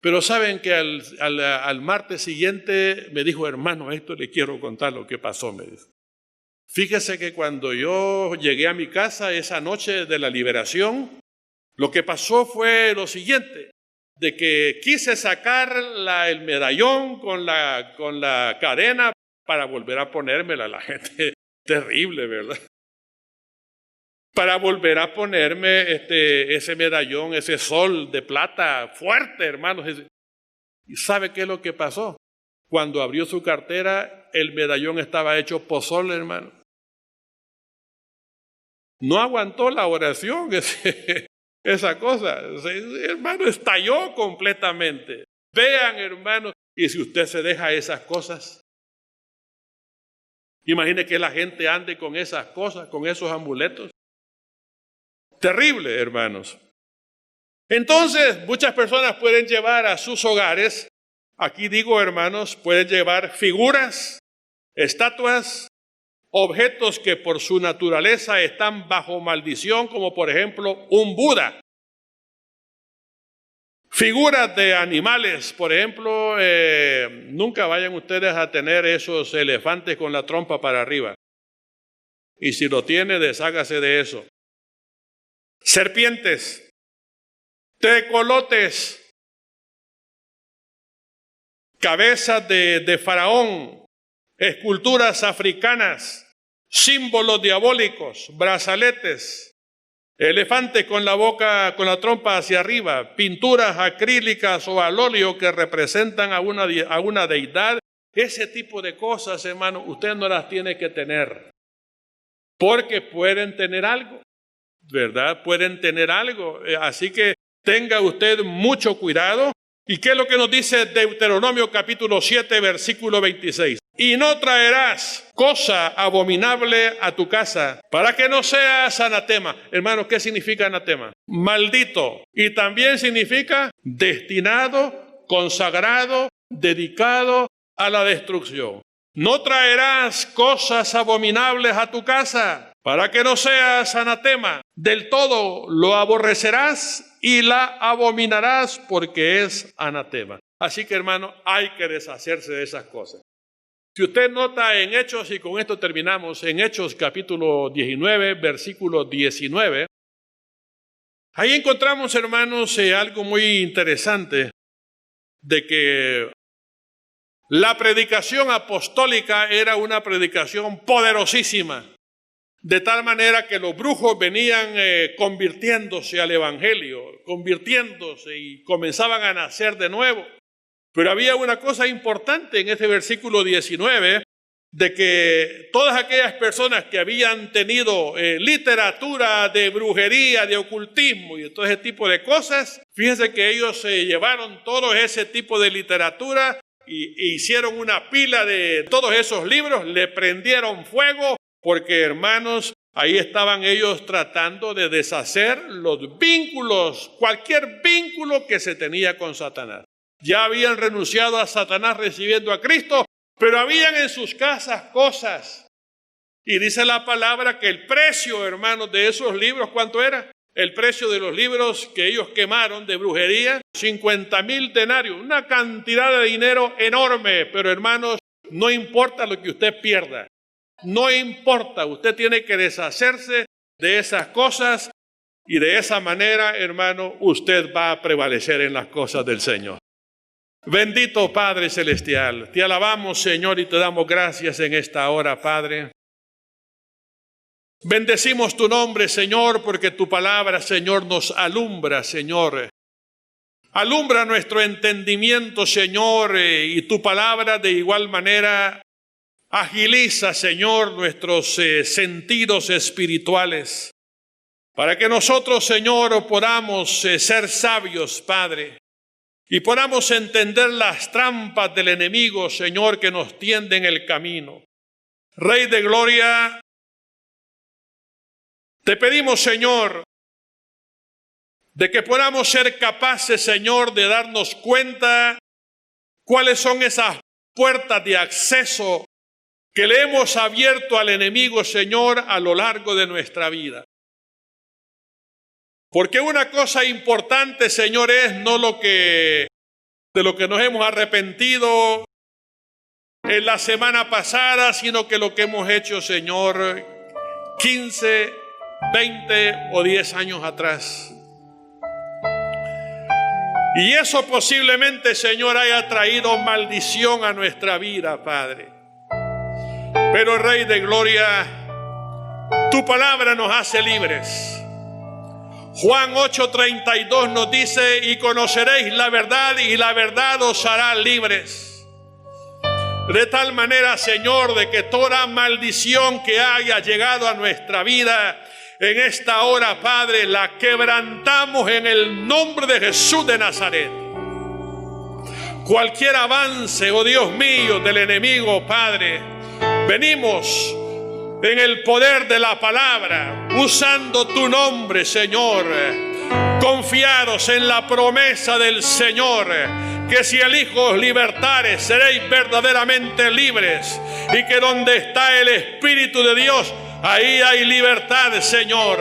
Pero saben que al martes siguiente me dijo, hermano, esto le quiero contar lo que pasó, me dijo. Fíjese que cuando yo llegué a mi casa esa noche de la liberación, lo que pasó fue lo siguiente, de que quise sacar el medallón con la cadena para volver a ponérmela. La gente, terrible, ¿verdad? Para volver a ponerme ese medallón, ese sol de plata fuerte, hermanos. ¿Y sabe qué es lo que pasó? Cuando abrió su cartera, el medallón estaba hecho pozole, hermano. No aguantó la oración esa cosa. Hermano, estalló completamente. Vean, hermano, y si usted se deja esas cosas, imagine que la gente ande con esas cosas, con esos amuletos. Terrible, hermanos. Entonces, muchas personas pueden llevar a sus hogares, aquí digo, hermanos, pueden llevar figuras, estatuas, objetos que por su naturaleza están bajo maldición, como por ejemplo un Buda. Figuras de animales, por ejemplo, nunca vayan ustedes a tener esos elefantes con la trompa para arriba. Y si lo tiene, deshágase de eso. Serpientes, tecolotes, cabezas de faraón, esculturas africanas, símbolos diabólicos, brazaletes, elefantes con la boca, con la trompa hacia arriba, pinturas acrílicas o al óleo que representan a una deidad. Ese tipo de cosas, hermano, usted no las tiene que tener, porque pueden tener algo, ¿verdad? Pueden tener algo. Así que tenga usted mucho cuidado. ¿Y qué es lo que nos dice Deuteronomio capítulo 7, versículo 26? Y no traerás cosa abominable a tu casa para que no seas anatema. Hermano, ¿qué significa anatema? Maldito. Y también significa destinado, consagrado, dedicado a la destrucción. No traerás cosas abominables a tu casa para que no seas anatema. Del todo lo aborrecerás y la abominarás porque es anatema. Así que, hermano, hay que deshacerse de esas cosas. Si usted nota en Hechos, y con esto terminamos, en Hechos capítulo 19, versículo 19, ahí encontramos, hermanos, algo muy interesante, de que la predicación apostólica era una predicación poderosísima, de tal manera que los brujos venían convirtiéndose al evangelio, convirtiéndose y comenzaban a nacer de nuevo. Pero había una cosa importante en este versículo 19, de que todas aquellas personas que habían tenido literatura de brujería, de ocultismo y de todo ese tipo de cosas, fíjense que ellos se llevaron todo ese tipo de literatura y hicieron una pila de todos esos libros, le prendieron fuego, porque, hermanos, ahí estaban ellos tratando de deshacer los vínculos, cualquier vínculo que se tenía con Satanás. Ya habían renunciado a Satanás recibiendo a Cristo, pero habían en sus casas cosas. Y dice la palabra que el precio, hermanos, de esos libros, ¿cuánto era? El precio de los libros que ellos quemaron de brujería, 50,000 denarios, una cantidad de dinero enorme. Pero, hermanos, no importa lo que usted pierda. No importa, usted tiene que deshacerse de esas cosas y de esa manera, hermano, usted va a prevalecer en las cosas del Señor. Bendito Padre Celestial, te alabamos, Señor, y te damos gracias en esta hora, Padre. Bendecimos tu nombre, Señor, porque tu palabra, Señor, nos alumbra, Señor. Alumbra nuestro entendimiento, Señor, y tu palabra de igual manera agiliza, Señor, nuestros sentidos espirituales, para que nosotros, Señor, podamos ser sabios, Padre, y podamos entender las trampas del enemigo, Señor, que nos tienden el camino. Rey de gloria, te pedimos, Señor, de que podamos ser capaces, Señor, de darnos cuenta cuáles son esas puertas de acceso que le hemos abierto al enemigo, Señor, a lo largo de nuestra vida. Porque una cosa importante, Señor, es no de lo que nos hemos arrepentido en la semana pasada, sino que lo que hemos hecho, Señor, 15, 20 o 10 años atrás. Y eso posiblemente, Señor, haya traído maldición a nuestra vida, Padre. Pero, Rey de gloria, tu palabra nos hace libres. Juan 8:32 nos dice: y conoceréis la verdad, y la verdad os hará libres. De tal manera, Señor, de que toda maldición que haya llegado a nuestra vida en esta hora, Padre, la quebrantamos en el nombre de Jesús de Nazaret. Cualquier avance, oh Dios mío, del enemigo, Padre, venimos en el poder de la palabra, usando tu nombre, Señor, confiados en la promesa del Señor, que si el Hijo os libertare, seréis verdaderamente libres, y que donde está el Espíritu de Dios, ahí hay libertad, Señor.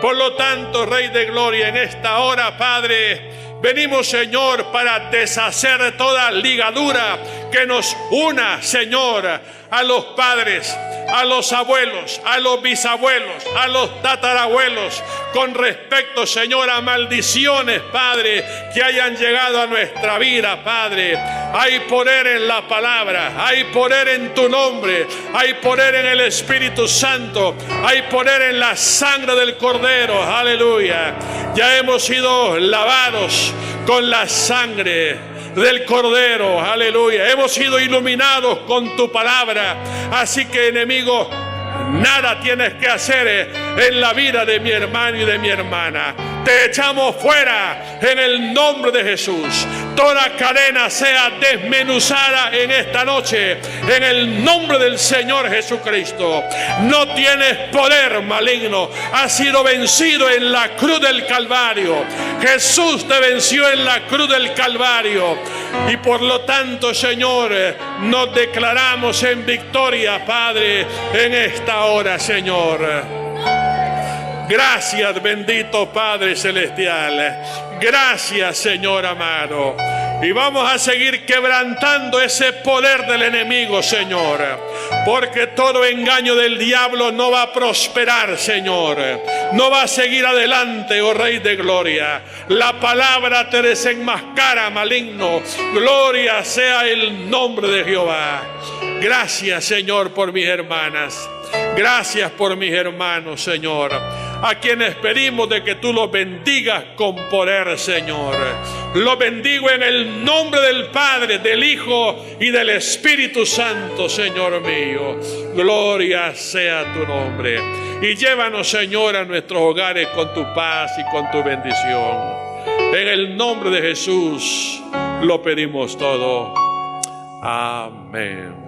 Por lo tanto, Rey de Gloria, en esta hora, Padre, venimos, Señor, para deshacer toda ligadura que nos una, Señor, a los padres, a los abuelos, a los bisabuelos, a los tatarabuelos, con respecto, Señor, a maldiciones, Padre, que hayan llegado a nuestra vida, Padre. Hay poder en la palabra, hay poder en tu nombre, hay poder en el Espíritu Santo, hay poder en la sangre del Cordero, aleluya. Ya hemos sido lavados con la sangre del Cordero, aleluya. Hemos sido iluminados con tu palabra. Así que, enemigo, nada tienes que hacer en la vida de mi hermano y de mi hermana. Te echamos fuera en el nombre de Jesús. Toda cadena sea desmenuzada en esta noche en el nombre del Señor Jesucristo. No tienes poder maligno. Has sido vencido en la cruz del Calvario. Jesús te venció en la cruz del Calvario. Y por lo tanto, Señor, nos declaramos en victoria, Padre, en esta hora, Señor. Gracias, bendito Padre Celestial. Gracias, Señor amado. Y vamos a seguir quebrantando ese poder del enemigo, Señor. Porque todo engaño del diablo no va a prosperar, Señor. No va a seguir adelante, oh Rey de Gloria. La palabra te desenmascara, maligno. Gloria sea el nombre de Jehová. Gracias, Señor, por mis hermanas. Gracias por mis hermanos, Señor, a quienes pedimos de que tú los bendigas con poder, Señor. Los bendigo en el nombre del Padre, del Hijo y del Espíritu Santo, Señor mío. Gloria sea tu nombre. Y llévanos, Señor, a nuestros hogares con tu paz y con tu bendición. En el nombre de Jesús lo pedimos todo. Amén.